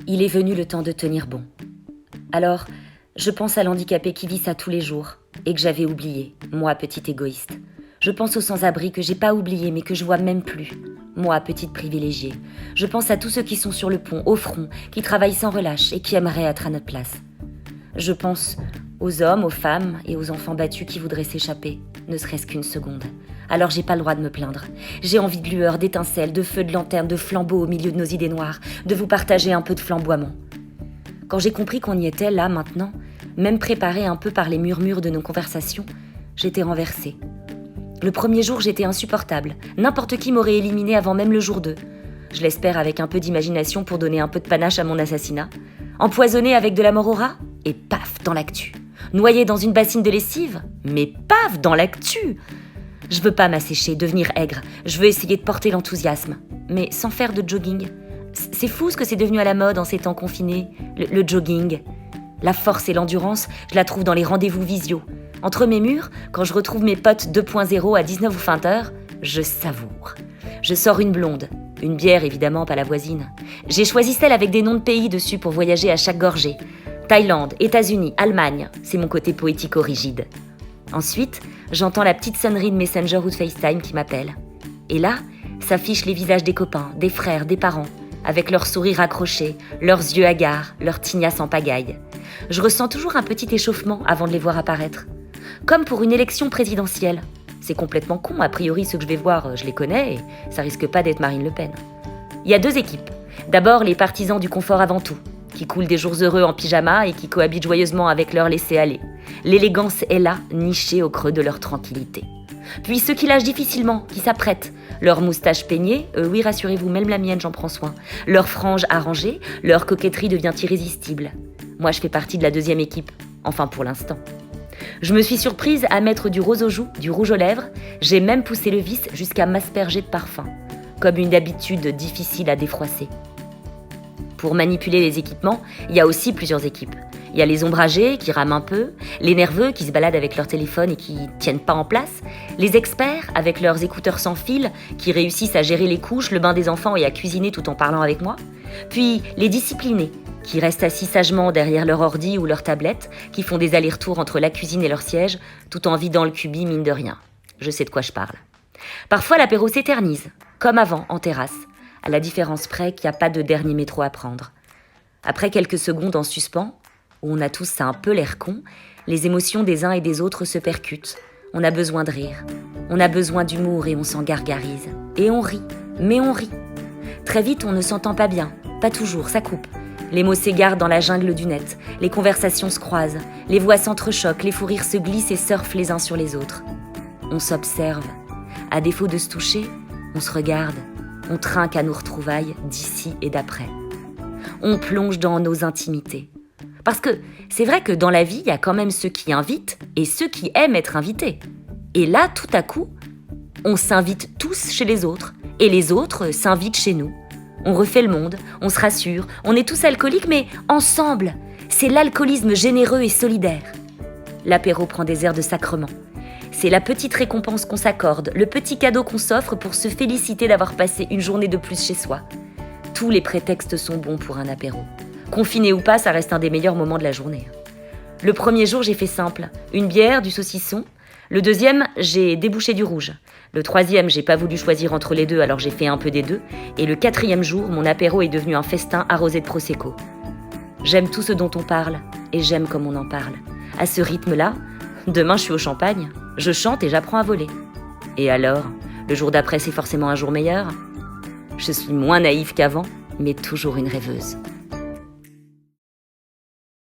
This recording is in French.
Il est venu le temps de tenir bon. Alors, je pense à l'handicapé qui vit ça tous les jours et que j'avais oublié, moi, petite égoïste. Je pense aux sans-abri que j'ai pas oubliés mais que je vois même plus, moi, petite privilégiée. Je pense à tous ceux qui sont sur le pont, au front, qui travaillent sans relâche et qui aimeraient être à notre place. Je pense aux hommes, aux femmes et aux enfants battus qui voudraient s'échapper, ne serait-ce qu'une seconde. Alors j'ai pas le droit de me plaindre. J'ai envie de lueur, d'étincelles, de feux de lanterne, de flambeaux au milieu de nos idées noires, de vous partager un peu de flamboiement. Quand j'ai compris qu'on y était, là, maintenant, même préparée un peu par les murmures de nos conversations, j'étais renversée. Le premier jour, j'étais insupportable. N'importe qui m'aurait éliminée avant même le jour 2. Je l'espère avec un peu d'imagination pour donner un peu de panache à mon assassinat. Empoisonnée avec de la mort au rat, et paf, dans l'actu. Noyée dans une bassine de lessive, mais paf, dans l'actu. Je veux pas m'assécher, devenir aigre. Je veux essayer de porter l'enthousiasme, mais sans faire de jogging. C'est fou ce que c'est devenu à la mode en ces temps confinés, le jogging. La force et l'endurance, je la trouve dans les rendez-vous visio. Entre mes murs, quand je retrouve mes potes 2.0 à 19 ou 20 heures, je savoure. Je sors une blonde. Une bière, évidemment, pas la voisine. J'ai choisi celle avec des noms de pays dessus pour voyager à chaque gorgée. Thaïlande, États-Unis, Allemagne, c'est mon côté poético-rigide. Ensuite, j'entends la petite sonnerie de Messenger ou de FaceTime qui m'appelle. Et là, s'affichent les visages des copains, des frères, des parents, avec leurs sourires accrochés, leurs yeux hagards, leurs tignasses en pagaille. Je ressens toujours un petit échauffement avant de les voir apparaître. Comme pour une élection présidentielle. C'est complètement con, a priori ceux que je vais voir, je les connais et ça risque pas d'être Marine Le Pen. Il y a 2 équipes. D'abord les partisans du confort avant tout, qui coulent des jours heureux en pyjama et qui cohabitent joyeusement avec leur laisser-aller. L'élégance est là, nichée au creux de leur tranquillité. Puis ceux qui lâchent difficilement, qui s'apprêtent, leurs moustaches peignées, oui rassurez-vous, même la mienne j'en prends soin, leurs franges arrangées, leur coquetterie devient irrésistible. Moi je fais partie de la 2e équipe, enfin pour l'instant. Je me suis surprise à mettre du rose aux joues, du rouge aux lèvres, j'ai même poussé le vice jusqu'à m'asperger de parfum, comme une habitude difficile à défroisser. Pour manipuler les équipements, il y a aussi plusieurs équipes. Il y a les ombragés qui rament un peu, les nerveux qui se baladent avec leur téléphone et qui tiennent pas en place, les experts avec leurs écouteurs sans fil qui réussissent à gérer les couches, le bain des enfants et à cuisiner tout en parlant avec moi, puis les disciplinés qui restent assis sagement derrière leur ordi ou leur tablette, qui font des allers-retours entre la cuisine et leur siège, tout en vidant le cubi mine de rien. Je sais de quoi je parle. Parfois l'apéro s'éternise, comme avant, en terrasse, à la différence près qu'il n'y a pas de dernier métro à prendre. Après quelques secondes en suspens, où on a tous un peu l'air con, les émotions des uns et des autres se percutent. On a besoin de rire, on a besoin d'humour et on s'en gargarise. Et on rit, mais on rit. Très vite, on ne s'entend pas bien, pas toujours, ça coupe. Les mots s'égarent dans la jungle du net, les conversations se croisent, les voix s'entrechoquent, les fous rires se glissent et surfent les uns sur les autres. On s'observe. À défaut de se toucher, on se regarde. On trinque à nos retrouvailles d'ici et d'après. On plonge dans nos intimités. Parce que c'est vrai que dans la vie, il y a quand même ceux qui invitent et ceux qui aiment être invités. Et là, tout à coup, on s'invite tous chez les autres et les autres s'invitent chez nous. On refait le monde, on se rassure, on est tous alcooliques mais ensemble. C'est l'alcoolisme généreux et solidaire. L'apéro prend des airs de sacrement. C'est la petite récompense qu'on s'accorde, le petit cadeau qu'on s'offre pour se féliciter d'avoir passé une journée de plus chez soi. Tous les prétextes sont bons pour un apéro. Confiné ou pas, ça reste un des meilleurs moments de la journée. Le premier jour, j'ai fait simple. Une bière, du saucisson. Le deuxième, j'ai débouché du rouge. Le troisième, j'ai pas voulu choisir entre les deux, alors j'ai fait un peu des deux. Et le 4e jour, mon apéro est devenu un festin arrosé de prosecco. J'aime tout ce dont on parle, et j'aime comme on en parle. À ce rythme-là, demain je suis au champagne, je chante et j'apprends à voler. Et alors, le jour d'après c'est forcément un jour meilleur ? Je suis moins naïve qu'avant, mais toujours une rêveuse.